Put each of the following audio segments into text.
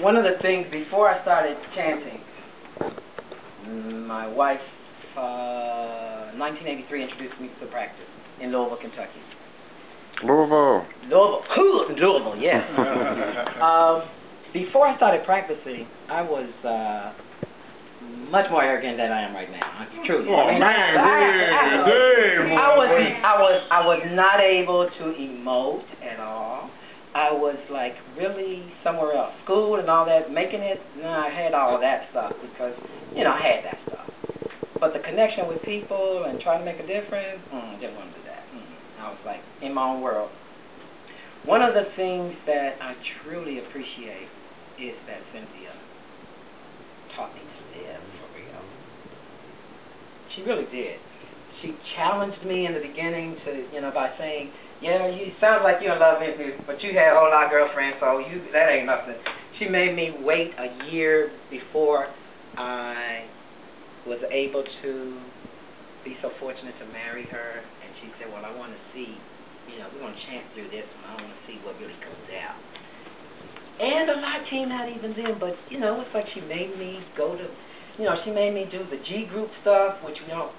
one of the things before I started chanting, my wife, 1983, introduced me to the practice in Louisville, Kentucky. Louisville, yes. Before I started practicing, I was much more arrogant than I am right now. Truly. Oh, I was not able to emote at all. I was like really somewhere else. School and all that, making it, I had all of that stuff because, I had that stuff. But the connection with people and trying to make a difference, I didn't want to do that. I was like in my own world. One of the things that I truly appreciate is that Cynthia taught me to live for real. She really did. She challenged me in the beginning to, by saying, you sound like you're in love with me, but you had a whole lot of girlfriends, so that ain't nothing. She made me wait a year before I was able to be so fortunate to marry her, and she said, well, I want to see, we're going to chant through this one. I want to see what really comes out. And a lot came out even then, but, it's like she made me go to, she made me do the G group stuff, which we have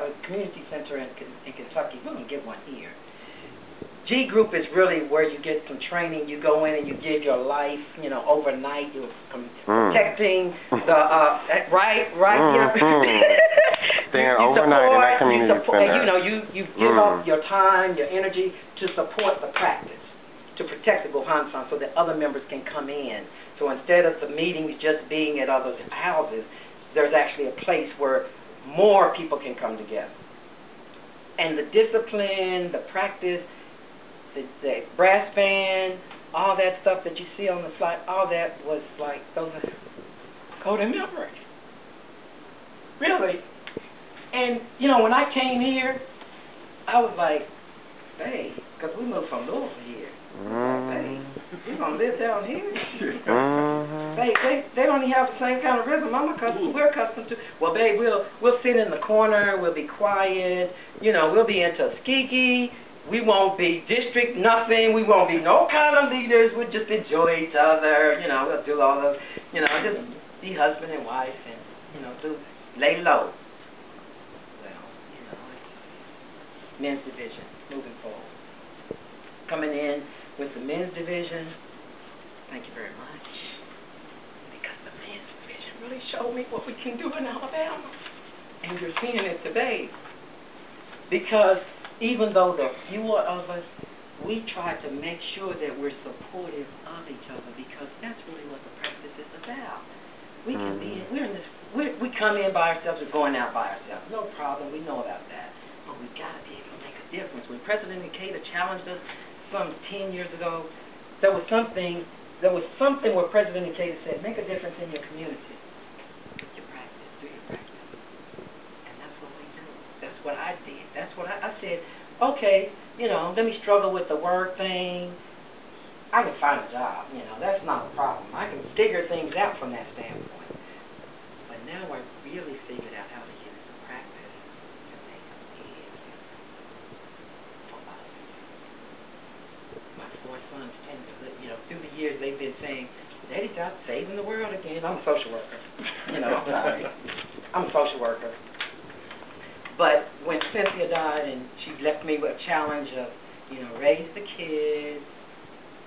a community center in Kentucky. We're going to get one here. G group is really where you get some training. You go in and you give your life, overnight. You're protecting the Staying overnight in that community center. You give up your time, your energy to support the practice, to protect the Gohan-san so that other members can come in. So instead of the meetings just being at others' houses, there's actually a place where more people can come together. And the discipline, the practice, the brass band, all that stuff that you see on the slide, all that was like, those are golden memories. Really. And, when I came here, I was like, hey, because we moved from Louisville here. Hey, we're going to live down here. They don't even have the same kind of rhythm we're accustomed to. Well, babe, we'll sit in the corner, we'll be quiet, we'll be into skiki. We won't be district nothing. We won't be no kind of leaders. We'll just enjoy each other. We'll do all those, just be husband and wife and, lay low. Well, it's men's division moving forward. Coming in with the men's division, thank you very much. Because the men's division really showed me what we can do in Alabama. And you're seeing it today. Because even though there are fewer of us, we try to make sure that we're supportive of each other because that's really what the practice is about. We can be we come in by ourselves, we're going out by ourselves. No problem, we know about that. But we've got to be able to make a difference. When President Ikeda challenged us some 10 years ago, there was something where President Ikeda said, make a difference in your community. Your practice, do your practice. That's what I did. That's what I said, okay, let me struggle with the word thing. I can find a job, that's not a problem. I can figure things out from that standpoint. But now I really figured out how to use the practice to make a big difference for others. My 4 sons tend to, through the years they've been saying, Daddy's out saving the world again. I'm a social worker. I'm a social worker. But when Cynthia died and she left me with a challenge of, raise the kids,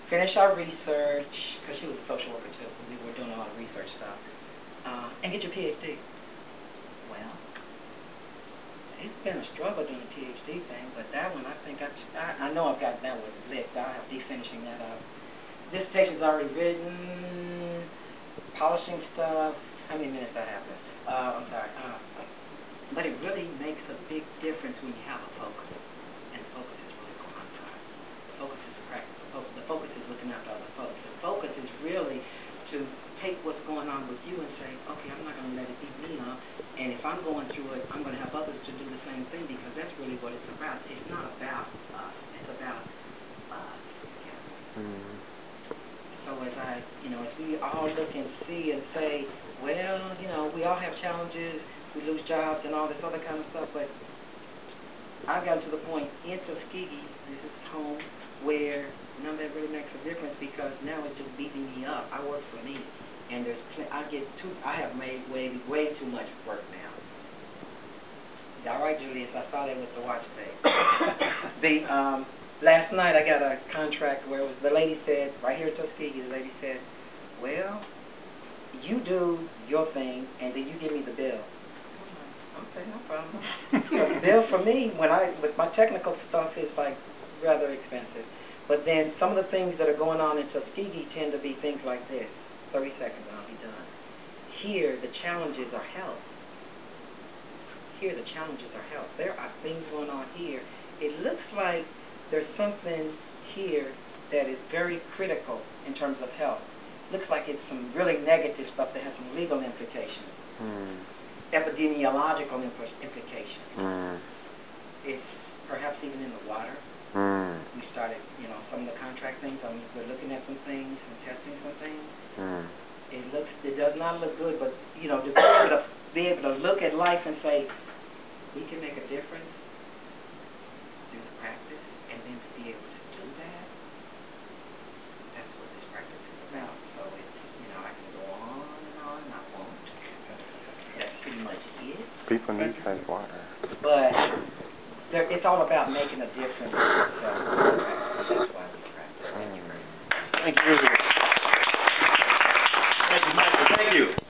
finish our research, because she was a social worker too, we were doing a lot of research stuff, and get your PhD. Well, it's been a struggle doing the PhD thing, but that one I think I know I've got that one licked. I'll be finishing that up. Dissertation's already written, polishing stuff. How many minutes I have left? I'm sorry. But it really makes a big difference when you have a focus. And the focus is really going on time. The focus is the practice. The focus is looking after other folks. The focus is really to take what's going on with you and say, okay, I'm not going to let it beat me up. And if I'm going through it, I'm going to help others to do the same thing because that's really what it's about. It's not about us. It's about us together. So as as we all look and see and say, well, we all have challenges. We lose jobs and all this other kind of stuff, but I've gotten to the point in Tuskegee, this is home, where none of that really makes a difference because now it's just beating me up. I work for and I have made way too much work now. All right, Julius, I saw that with the watch face. Last night I got a contract where the lady said, right here at Tuskegee, the lady said, well, you do your thing, and then you give me the bill. Okay, no problem. The bill for me, with my technical stuff, is like rather expensive. But then some of the things that are going on in Tuskegee tend to be things like this. 30 seconds and I'll be done. Here, the challenges are health. Here, the challenges are health. There are things going on here. It looks like there's something here that is very critical in terms of health. Looks like it's some really negative stuff that has some legal implications. Epidemiological implications. It's perhaps even in the water. We started, some of the contract things. We're looking at some things and testing some things. It does not look good, but to be able to look at life and say, we can make a difference through the practice, and then to be able to do that, that's what this practice is about. So it's, I can go on, and I won't. That's pretty much it. People need fresh water. But it's all about making a difference in yourself. That's why we practice. Thank you very much. Thank you. Thank you, Michael. Thank you.